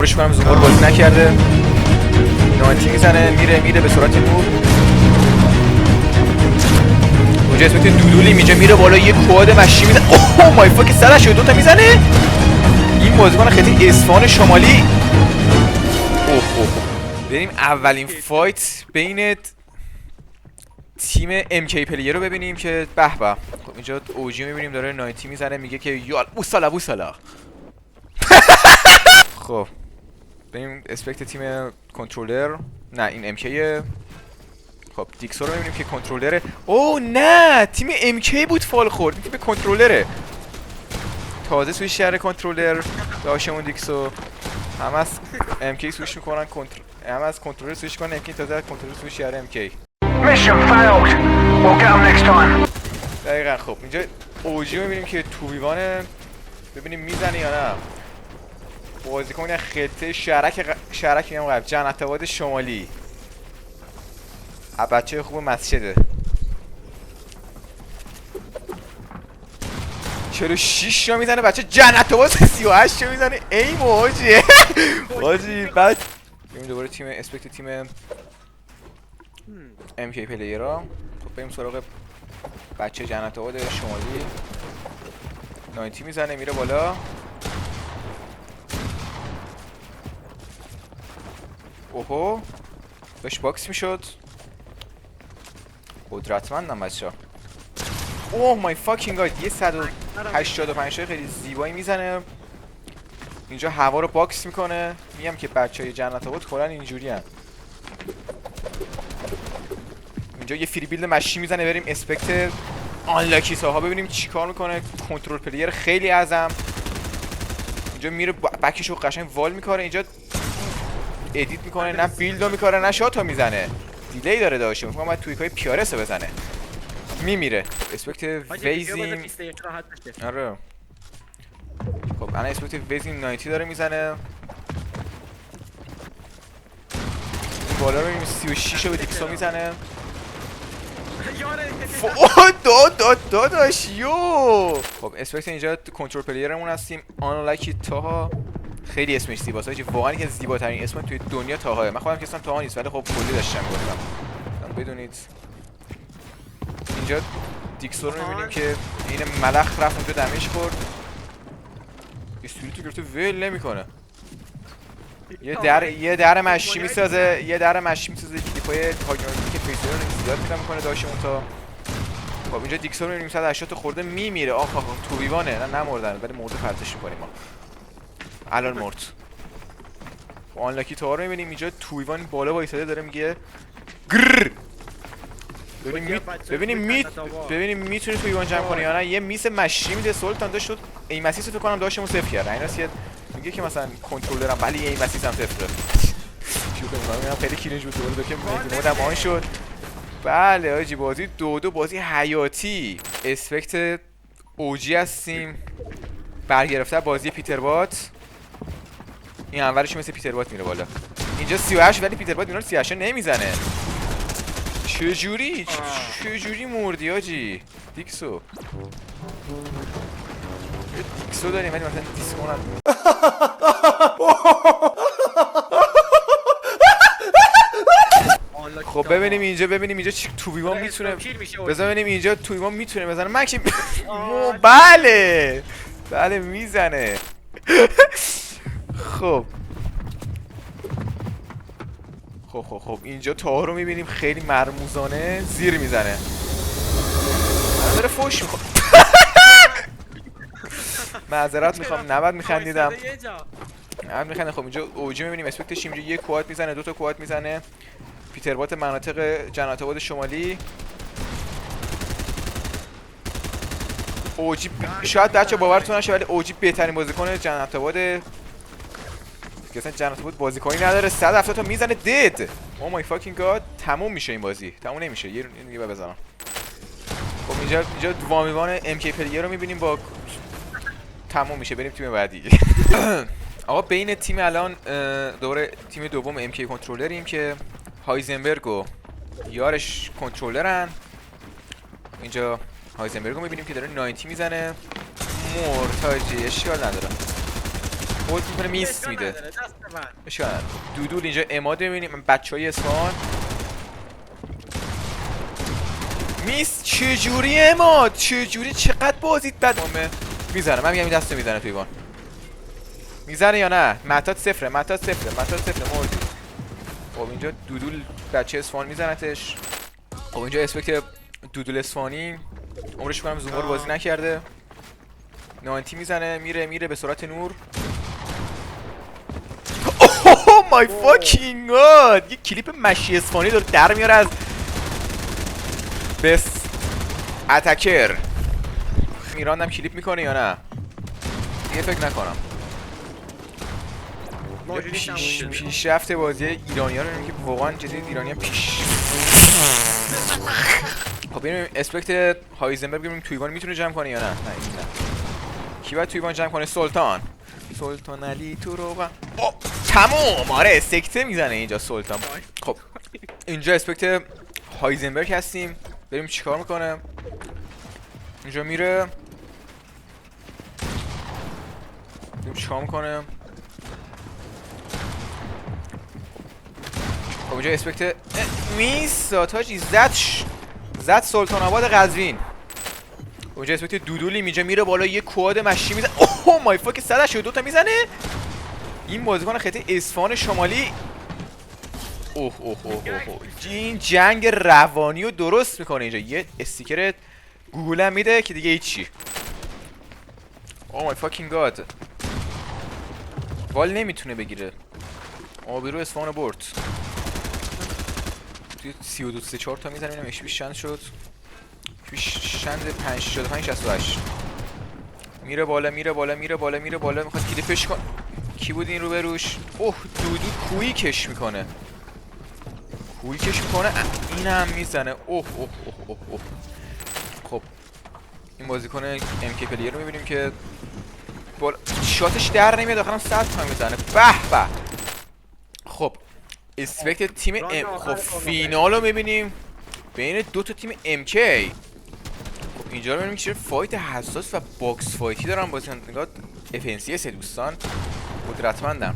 برش کنم زومور بازی نکرده. نانتی میزنه میره به سرعت نور. اونجا اسمت دودولی میره بالا یه کواد مشی میزنه. اوه مای فاک سرش رو دوتا میزنه. این بازیکن خیلی اصفهان شمالی. اوه بریم اولین فایت بین تیم MK پلیر رو ببینیم که به به. خب اینجا اوجی میبینیم داره 90 میزنه میگه که یال بوسالا خب بریم اسپکت تیم کنترلر. نه این MK. خب دیکسو رو میبینیم که کنترلره. او نه تیم MK بود فال خورد. این تیم کنترلره. تازه سویش شهر کنترلر داشتمون دیکسو. هم از MK سویش میکنن هم از کنترلر سویش کنن MK تازه کنترلر سویش شهر MK. Mission failed. We'll get them next time. دقیقا. خب اینجا اوجی رو میبینیم که توبیوانه. ببینیم میزنه یا نه. بازیکن خطه شرک میگم قبل جنت‌آباد شمالی. بچه خوب مسجده. 46 رو میزنه بچه جنت‌آباد 38 رو میزنه. ای موجی موجی بعد بریم دوباره تیم اسپکت تیم MK پلیرها. خب بریم سراغ بچه جنت‌آباد شمالی. 90 میزنه میره بالا. اوهو داشت باکس میشد. قدرتمندم بچه‌ها. اوه مای فاکینگ گاد. یه 185 خیلی زیبایی میزنه. اینجا هوا رو باکس میکنه. میگم که بچهای جنت‌آباد کلا اینجوری ان. اینجا یه فری بیلد مشی میزنه. بریم اسپکت آنلاکی ساها ببینیم چیکار میکنه. کنترل پلیر خیلی اعظم. اینجا میره بکشو قشنگ وال میکنه. اینجا ادیت میکنه نه بیلدو میکنه نه شاتو میزنه. دیلی داره داشته. میگم باید تویکای پیارسو بزنه. میمیره. اسپکت ویزیم. آره. خب الان اسپکت ویزیم 90 داره میزنه. بالا رو میبینیم 36 رو به دیکسو میزنه. داداش یو. خب اسپکت اینجا کنترل پلیرمون هستیم. آنلاکی تاها. خیلی اسمش زیباست حاجی. واقعا که زیباترین اسم توی دنیا تاها. من خودم که اسمم تاها نیست ولی خب کلی داشتم گفتم بدونید. اینجا دیکسو رو می‌بینیم که این ملخ رفت اونجا دمیج خورد. استوریتو گرفته ول نمی‌کنه. یه در مشی میسازه. کلیپای هاگنوردی که فیسبوک رو زیاد پیدا می‌کنه داشتمون تا. خب اینجا دیکسو رو می‌بینیم 180 خورده میمیره. آخ توبیوانه. نه نمردن ولی مرده پرتش می‌کنیم ما. الان مرد. آنلاکی تا رو می‌بینیم اینجا تویوان بالا وایساده داره میگه گرر. ببینیم میتونی تویوان جمع کنی یا نه. یه میس مشی میده. سلطان داشت این مسیس رو فکر کنم داشتمون صفر کرد. ایناست میگه که مثلا کنترلرم ولی این مسیس هم صفره. شوخی می‌کنم. خیلی کلینج بود دوباره که مودم آن شد. بله آجی بازی دو بازی حیاتی. اسپکت اوجی هستیم. برگرفته بازی پیتر بات. این اولش مثل پیتر بات میره بالا. اینجا 38 ولی پیتر بات اینا رو 38 نمیزنه. چجوری مردی آجی دیکسو داریم ولی مثلا دیسکو نداریم. خب ببینیم اینجا چی توبیوان میتونه ببینیم اینجا توبیوان میتونه بزنه. من که بله میزنه. خب اینجا تا رو میبینیم خیلی مرموزانه زیر میزنه. داره فوش میخوام. معذرت میخوام نباید میخندیدم. خب اینجا اوجی میبینیم اسپکتش اینجا یک کوات میزنه. دو تا کوات میزنه. پیتر بات مناطق جنت‌آباد شمالی. اوجی شاید بچه باورتون نشه ولی اوجی بهترین بازیکن جنت‌آباد که اصلا جنت‌آباد بازیکنی نداره. 170 تا میزنه دید. او مای فاکینگ گاد. تموم میشه این بازی. تموم نمیشه. یه دیگه بزنم. خب اینجا وامیوان MK پلیر رو میبینیم با تموم میشه. بریم تیم بعدی. آقا بین تیم الان دوباره تیم دوم MK کنترلریم که هایزنبرگ و یارش کنترلرن. اینجا هایزنبرگ رو میبینیم که داره 90 میزنه. مرتاجی اشکال نداره. هولد میکنه میس اشکال میده. نداره، دست من. اشکال نداره. دودول اینجا اماد ببینیم بچهای اصفهان. میس چجوری اماد؟ چجوری چقدر بازیت بد؟ میزنه، من میگم این دستو میزنه توی بان. میزنه یا نه؟ متات صفره موردی. خب اینجا دودول بچه اصفهان میزنتش. خب اینجا اسپکت دودول اصفهانی عمرش کنم زومور بازی نکرده. 90 میزنه، میره به سرعت نور. اوه مای فاکینگ گاد، یه کلیپ مشی اصفهانی داره در میاره از بس اتکر. ایران هم کلیپ میکنه یا نه؟ دیگه فکر نکنم. پیشرفت بازی ایرانی‌ها رو که واقعا جدی ایرانی‌ها پیش. خب ببینیم اسپکت هایزنبرگ ببینیم تویوان میتونه جمع کنه یا نه. نه این نه. کی باید تویوان جمع کنه؟ سلطان علی تو رو تموم. آره سکته میزنه اینجا سلطان. خب اینجا اسپکت هایزنبرگ هستیم. بریم چیکار میکنه؟ اینجا میره. بریم چیکار میکنه؟ خب اینجا اسپکت میس تاجی زد سلطان آباد قزوین. اونجا اسپکت دودولی اینجا میره بالا یه کواد مشی میزنه. اوه مای فاک 182 تا میزنه. این بازیکن خطه اصفهان شمالی. اوه این جنگ روانی رو درست میکنه. اینجا یه استیکر گوگل هم میده که دیگه هیچی. اوه مای فاکینگ گاد، وال نمیتونه بگیره. آبرو اصفهان برد. توی 32 34 تا میزنه. اینم اچ پی چند شد؟ چند 565 68. میره بالا میخواد کلیپش کن. کی بود این رو بروش؟ اوه دودو کویکش میکنه. اینم میزنه. اوه. خب این بازیکن ام کی پلیر رو میبینیم که شاتش در نمیاد، آخرام 100 تا میزنه. به خب اسپکت تیم خب فینال رو میبینیم بین دو تا تیم ام کی. خب اینجا رو میبینیم که چه فایت حساس و باکس فایتی دارن بازیکن. نگاه FNCS دوستان قدرتمندن.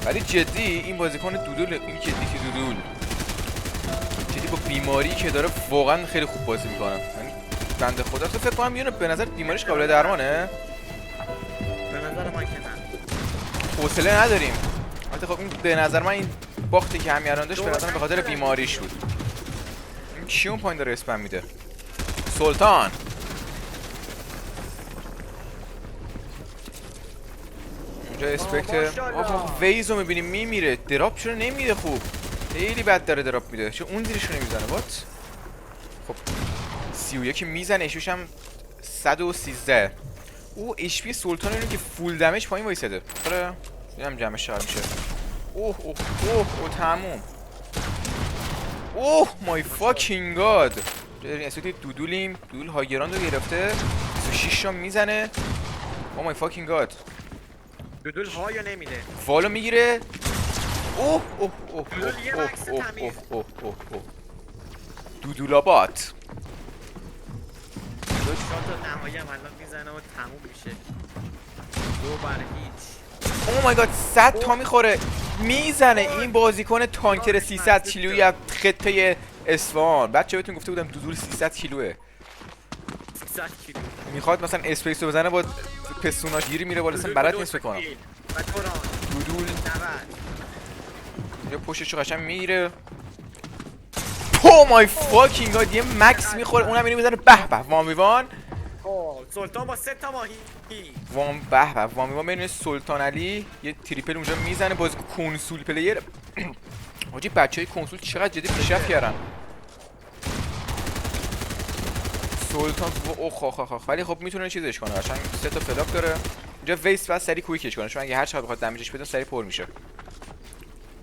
ولی جدی این بازیکن دودول، این جدی با بیماری که داره واقعا خیلی خوب بازی میکنه. یعنی بنده خدا تو فکر کنم میونه به نظر بیماریش قابل درمانه. به نظر من که نه. حوصله نداریم. البته خب این به نظر من این باختی که همیاران داشت به نظر به خاطر بیماریش بود. این کی اون پایین داره اسپم میده؟ سلطان. اینجا اسپکت ویز رو میبینیم میمیره. دراپ چرا نمیده؟ خوب خیلی بد داره دراپ میده. چون اون زیرشو نمیزنه؟ وات. خب 31 میزنه. ایشوش هم 113. او اچ پی سلطان اینو که فول دمیج پایین وایساده. آره اینم جمع شار میشه. اوه تموم. اوه مای فاکینگ گاد. این اسپکت دودولیم. دودول هایگراند رو گرفته. 26 تا میزنه. اوه مای فاکینگ گاد. دودول هایو نمیده. والو میگیره. اوه دودولابات. شات نهایی هم الان میزنه و تموم میشه. 2-0. اوه مای گاد 100 تا میخوره. میزنه این بازیکن تانکر 300 کیلویی از خطه اصفهان. بچه بهتون گفته بودم دودول 300 کیلوه. 300 کیلو. میخواد مثلا اسپیس رو بزنه با پستوناش گیری میره بالا. بلد نیست بکنم. دودول اینجا پشتشو قشنگ میگیره. اوه مای فاکینگ گاد یه مکس میخوره. اونم اینو میزنه. به وان ویوان. سلطان با 3 تا ماهی. وان ویوان بین سلطان علی یه تریپل اونجا میزنه. بازی کنسول پلیر. حاجی بچهای کنسول چقدر جدی پیشرفت کردن. سلطان اوخ ولی خب میتونه چیزش کنه. قشنگ 3 تا فلاک داره. اینجا ویست بعد سری کویکش کنه چون اگه هر چقدر بخواد دمیجش بده سری پر میشه.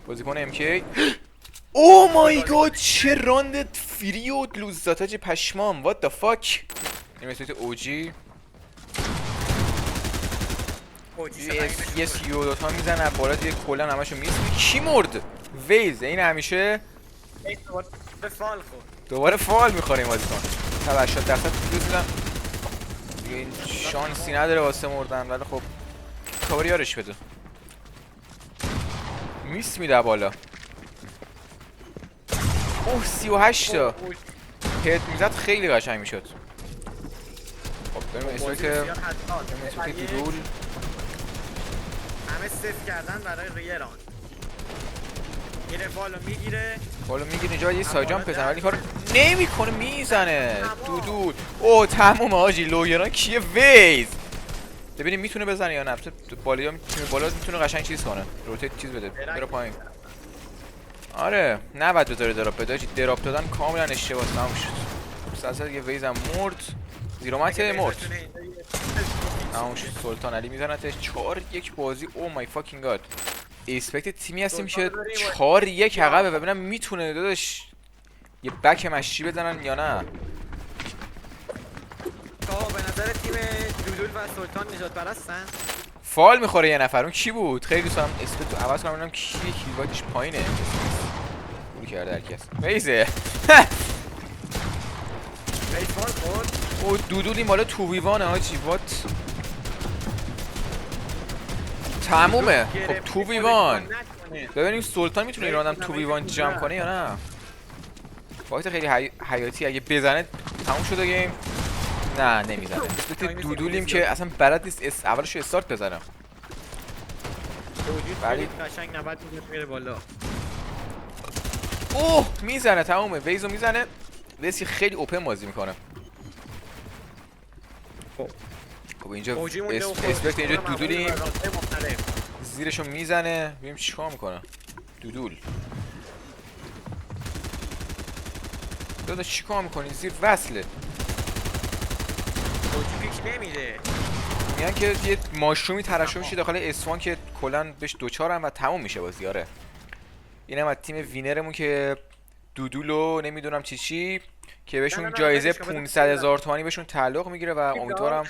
بازیکن ام کی. او مای گاد چه راند فری و لوزاتاج پشمام. وات the fuck. این مثل اوجی یه 32 تا میزنه بالا دیگه کلا همشو میزنه. کی مرد؟ ویز. این همیشه دوباره فال میخوره این بازیکن. 80% دیگه این شانسی نداره واسه مردن. ولی خب کاور یارش بده. میس میده بالا. اوه 38 تا هد میزد خیلی قشنگ میشد. خب بریم اسمت دودول. همه صفر کردن برای ریران. میره بالو میگیره. بالا میگیره اینجا یه سایجان بزنه ولی کار نمیکنه میزنه. دودول اوه تموم آجی. لوگران کیه؟ ویز. ببینیم میتونه بزنه یا نه. بالا تیم بالا میتونه قشنگ چیز کنه. روتیت چیز بده. بره پایین. آره نباید بذاره دراپ بده. دراپ دادن کاملا اشتباهه. تموم شد. اصلا یه ویز هم مرد. زیرومت مرد. تموم شد. سلطان علی میزنتش 4-1 بازی. او مای فاکینگ گاد. اسپکت تیمی هستیم که 4-1 عقبه. ببینم میتونه داداش یه بک مشی بزنن یا نه. به نظر تیم دودول و سلطان نجات پرستن. فال میخوره یه نفر. اون کی بود؟ خیلی دوست دارم اسپکت رو عوض کنم ببینم کیه. کیواتش پایینه. پولی کرده هرکس. ویزه. بیسبال خورد. او دودول این بالا تو ویوانه هاچی. وات تمومه. خب تو ویوان. ببینیم سلطان میتونه این آدم تو ویوان جمع کنه یا نه. فایت خیلی حیاتی. اگه بزنه تموم شده گیم. نه نمیزنه. اسپکت دودولیم که اصلا بلد نیست اولشو استارت بزنه. ولی قشنگ 90 میره بالا. اوه میزنه. تمومه. ویزو میزنه. ویزی خیلی اوپن بازی میکنه. خب اینجا اسپکت اینجا دودولیم. زیرشو میزنه. ببینیم چیکار میکنه دودول. داداش چیکار میکنی؟ زیر وصله. پیک نمیده. میگن که یه ماشرومی ترشح میشه داخل اسوان که کلا بهش دوچارم و تموم میشه بازی. آره اینم از تیم وینرمون که دودولو نمیدونم چی که بهشون جایزه 500,000 تومانی بهشون تعلق میگیره و امیدوارم